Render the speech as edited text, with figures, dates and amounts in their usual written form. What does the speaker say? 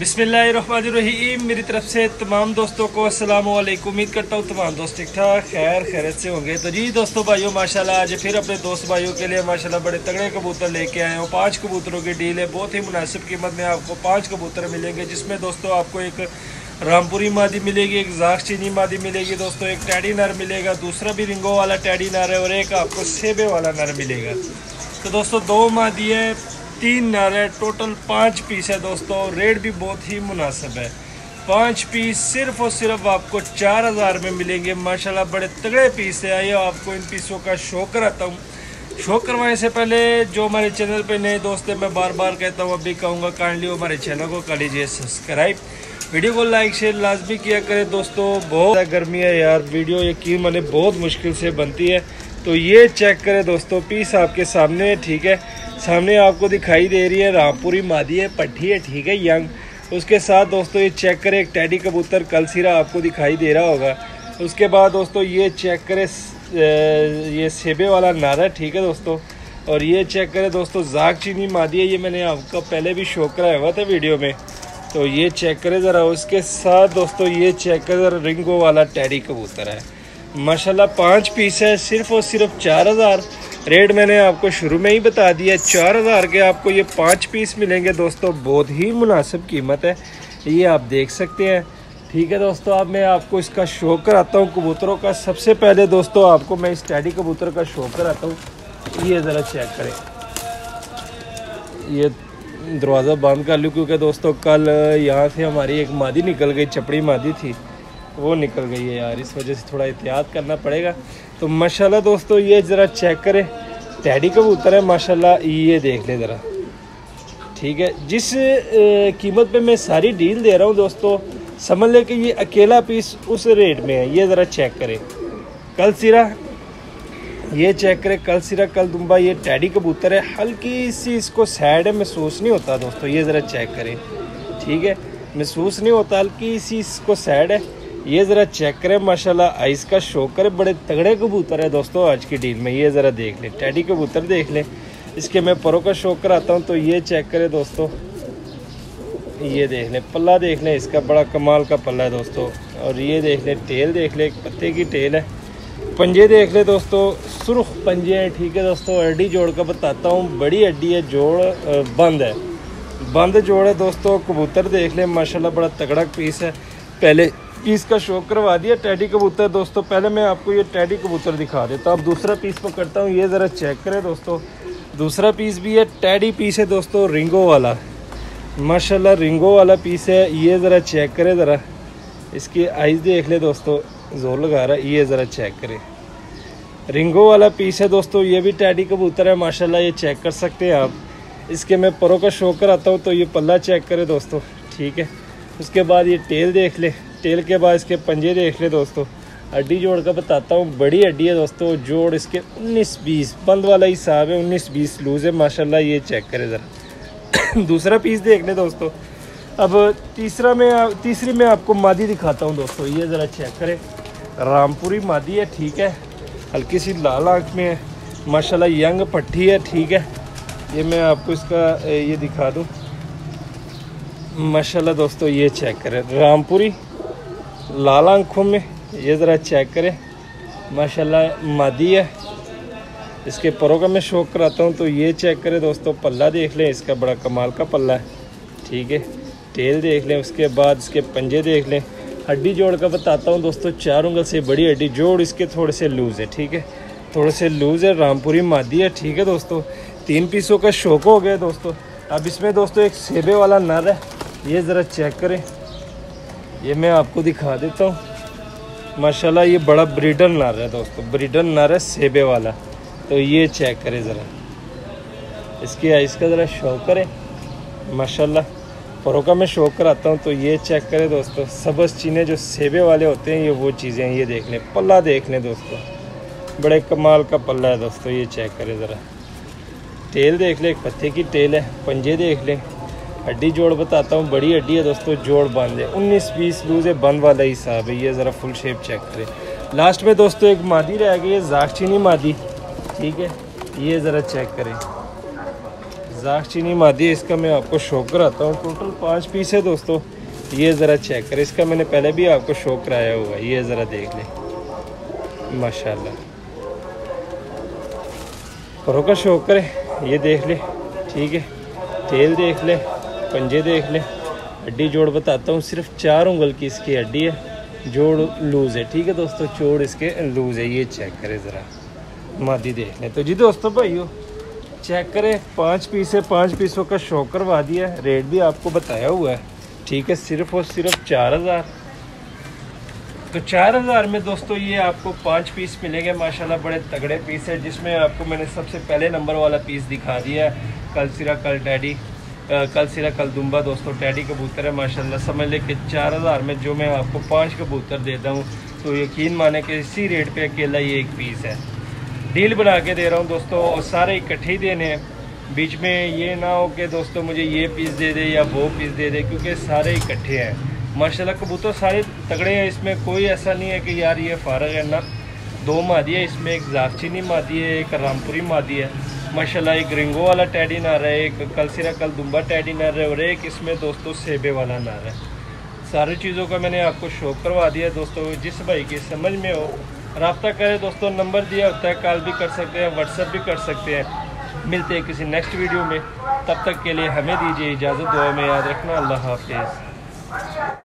बिस्मिल्लाहिर्रहमानिर्रहीम। मेरी तरफ से तमाम दोस्तों को अस्सलाम वालेकुम। उम्मीद करता हूँ तमाम दोस्त ठीक ठाक खैरियत से होंगे। तो जी दोस्तों भाइयों माशाल्लाह आज फिर अपने दोस्त भाइयों के लिए माशाल्लाह बड़े तगड़े कबूतर लेके आए हूँ। 5 कबूतरों की डील है, बहुत ही मुनासिब कीमत में आपको 5 कबूतर मिलेंगे, जिसमें दोस्तों आपको एक रामपुरी मादी मिलेगी, एक जाख चीनी मादी मिलेगी दोस्तों, एक टैडी नर मिलेगा, दूसरा भी रिंगो वाला टैडी नर है और एक आपको सेबे वाला नर मिलेगा। तो दोस्तों 2 मादी है, 3 नर है, टोटल 5 पीस है दोस्तों। रेट भी बहुत ही मुनासिब है। 5 पीस सिर्फ और सिर्फ आपको 4000 में मिलेंगे। माशाल्लाह बड़े तगड़े पीस है। आइए आपको इन पीसों का शो कराता हूँ। शो करवाने से पहले जो हमारे चैनल पे नए दोस्त हैं, मैं बार बार कहता हूँ, अभी कहूँगा, काइंडली हमारे चैनल को कर लीजिए सब्सक्राइब, वीडियो को लाइक शेयर लाजमी किया करें दोस्तों। बहुत गर्मी है यार, वीडियो यकीन माने बहुत मुश्किल से बनती है। तो ये चेक करें दोस्तों, पीस आपके सामने है, ठीक है। सामने आपको दिखाई दे रही है रामपुरी मादी है, पट्टी है, ठीक है, यंग। उसके साथ दोस्तों ये चेक करें एक टैडी कबूतर कलसिरा आपको दिखाई दे रहा होगा। उसके बाद दोस्तों ये चेक करें ये सेबे वाला नारा, ठीक है दोस्तों। और ये चेक करें दोस्तों जाग चीनी मादी है, ये मैंने आपको पहले भी शो कराया हुआ था वीडियो में। तो ये चेक करें ज़रा। उसके साथ दोस्तों ये चेक करें ज़रा रिंगो वाला टैडी कबूतर है। माशाल्लाह 5 पीस है, सिर्फ और सिर्फ 4000। रेट मैंने आपको शुरू में ही बता दिया, 4000 के आपको ये 5 पीस मिलेंगे दोस्तों। बहुत ही मुनासिब कीमत है, ये आप देख सकते हैं, ठीक है दोस्तों। अब मैं आपको इसका शो कराता हूँ कबूतरों का। सबसे पहले दोस्तों आपको मैं इस टैडी कबूतर का शो कराता हूँ। ये ज़रा चेक करें, ये दरवाज़ा बंद कर लूँ क्योंकि दोस्तों कल यहाँ से हमारी एक मादी निकल गई, चपड़ी मादी थी, वो निकल गई है यार, इस वजह से थोड़ा एहतियात करना पड़ेगा। तो माशाल्लाह दोस्तों ये ज़रा चेक करें, टैडी कबूतर है माशाल्लाह, ये देख ले ज़रा, ठीक है। जिस कीमत पे मैं सारी डील दे रहा हूँ दोस्तों, समझ ले कि ये अकेला पीस उस रेट में है। ये ज़रा चेक करें कल सिरा, ये चेक करें कल सिरा कल दुम्बा, ये टैडी कबूतर है, हल्की सी इसको सैड है, महसूस नहीं होता दोस्तों। ये ज़रा चेक करें, ठीक है, महसूस नहीं होता, हल्की सी इसको सैड है। ये ज़रा चेक करें माशाल्लाह, आइस का शो करें, बड़े तगड़े कबूतर है दोस्तों आज की डील में। ये ज़रा देख लें, टैडी कबूतर देख लें। इसके मैं परों का शो कराता हूँ। तो ये चेक करें दोस्तों, ये देख लें, पल्ला देख लें, इसका बड़ा कमाल का पल्ला है दोस्तों। और ये देख लें, टेल देख लें, एक पत्ते की टेल है। पंजे देख लें दोस्तों, सुर्ख पंजे हैं, ठीक है दोस्तों। हड्डी जोड़ का बताता हूँ, बड़ी हड्डी है, जोड़ बंद है, बंद जोड़ है दोस्तों। कबूतर देख लें माशाल्लाह, बड़ा तगड़ा पीस है। पहले पीस का शो करवा दिया टैडी कबूतर दोस्तों। पहले मैं आपको ये टैडी कबूतर दिखा देता हूँ। अब दूसरा पीस पकड़ता हूँ, ये ज़रा चेक करें दोस्तों। दूसरा पीस भी है, टैडी पीस है दोस्तों, रिंगो वाला, माशाल्लाह रिंगो वाला पीस है। ये ज़रा चेक करें, ज़रा इसकी आइज़ देख ले दोस्तों, जोर लगा रहा है। ये ज़रा चेक करें, रिंगो वाला पीस है दोस्तों। ये भी टैडी कबूतर है माशाल्लाह, ये चेक कर सकते हैं आप। इसके मैं परों का शो कराता हूँ। तो ये पल्ला चेक करें दोस्तों, ठीक है। उसके बाद ये टेल देख ले, टेल के बाद इसके पंजे देख ले दोस्तों। हड्डी जोड़ का बताता हूँ, बड़ी हड्डी है दोस्तों। जोड़ इसके 19-20 बंद वाला हिसाब है, 19-20 लूज़ है माशाल्लाह। ये चेक करें ज़रा। दूसरा पीस देख ले दोस्तों। अब तीसरी में आपको मादी दिखाता हूँ दोस्तों। ये ज़रा चेक करें, रामपुरी मादी है, ठीक है, हल्की सी लाल आँख में है माशाल्लाह, यंग पट्टी है, ठीक है। ये मैं आपको इसका ये दिखा दूँ माशाल्लाह दोस्तों। ये चेक करें, रामपुरी लाल आँखों में, ये ज़रा चेक करें माशाल्लाह, मादी है। इसके परों का मैं शो कराता हूँ। तो ये चेक करें दोस्तों, पल्ला देख लें, इसका बड़ा कमाल का पल्ला है, ठीक है। टेल देख लें, उसके बाद इसके पंजे देख लें। हड्डी जोड़ का बताता हूँ दोस्तों, 4 उंगल से बड़ी हड्डी, जोड़ इसके थोड़े से लूज़ है, ठीक है, थोड़े से लूज़ है। रामपुरी मादी है, ठीक है दोस्तों। 3 पीसों का शौक हो गया दोस्तों। अब इसमें दोस्तों एक सेबे वाला नर है, ये ज़रा चेक करें, ये मैं आपको दिखा देता हूँ माशाल्लाह। ये बड़ा ब्रीडर नर है दोस्तों, ब्रीडर नर है सेबे वाला। तो ये चेक करें ज़रा, इसकी आइस का ज़रा शो करें माशाल्लाह। परों का मैं शो कराता हूँ। तो ये चेक करें दोस्तों, सबस चीने जो सेबे वाले होते हैं, ये वो चीज़ें हैं। ये देख लें, पल्ला देख लें दोस्तों, बड़े कमाल का पल्ला है दोस्तों। ये चेक करें ज़रा, टेल देख लें, एक पत्ते की टेल है। पंजे देख लें, हड्डी जोड़ बताता हूँ, बड़ी हड्डी है दोस्तों, जोड़ बंद है, 19-20 लूज़ है, बंद वाला हिसाब है। ये ज़रा फुल शेप चेक करें। लास्ट में दोस्तों एक मादी रह गई है, जाख चीनी मादी, ठीक है। ये ज़रा चेक करें, जागचीनी मादी है, इसका मैं आपको शो कराता हूँ। टोटल 5 पीस है दोस्तों। ये ज़रा चेक करें, इसका मैंने पहले भी आपको शो कराया हुआ है। ये ज़रा देख लें माशाल्लाह। रोका शो करें, ये देख ले, ठीक है। तेल देख ले, पंजे देख ले। हड्डी जोड़ बताता हूँ, सिर्फ 4 उंगल की इसकी हड्डी है, जोड़ लूज़ है, ठीक है दोस्तों। जोड़ इसके लूज़ है, ये चेक करें ज़रा, मादी देख लें। तो जी दोस्तों भाइयों चेक करें, 5 पीस है, 5 पीसों का शो करवा दिया है। रेट भी आपको बताया हुआ है, ठीक है। सिर्फ और सिर्फ 4000। तो 4000 में दोस्तों ये आपको 5 पीस मिलेंगे माशाल्लाह। बड़े तगड़े पीस है, जिसमें आपको मैंने सबसे पहले नंबर वाला पीस दिखा दिया है। कल सिरा कल टैडी, कल सिरा कल दुम्बा दोस्तों, टैडी कबूतर है माशाल्लाह। समझ ले कि 4000 में जो मैं आपको 5 कबूतर देता हूँ, तो यकीन माने कि इसी रेट पे अकेला ये एक पीस है। डील बना के दे रहा हूँ दोस्तों, और सारे इकट्ठे ही देने हैं। बीच में ये ना हो कि दोस्तों मुझे ये पीस दे दे या वो पीस दे दे, क्योंकि सारे इकट्ठे हैं माशाल्लाह। कबूतर सारे तगड़े हैं, इसमें कोई ऐसा नहीं है कि यार ये फारग है ना। 2 मादी है इसमें, एक जागचीनी मादी है, एक रामपुरी मादी है माशाल्लाह। एक रिंगो वाला टैडी नर है, एक कल सिरा कल दुम्बा टैडी नर है, और एक इसमें दोस्तों सेबे वाला नर है। सारी चीज़ों का मैंने आपको शो करवा दिया दोस्तों। जिस भाई की समझ में हो रब्ता करें दोस्तों, नंबर दिया होता है, कॉल भी कर सकते हैं, व्हाट्सएप भी कर सकते हैं। मिलते हैं किसी नेक्स्ट वीडियो में, तब तक के लिए हमें दीजिए इजाज़त। दुआ में याद रखना। अल्लाह हाफिज़।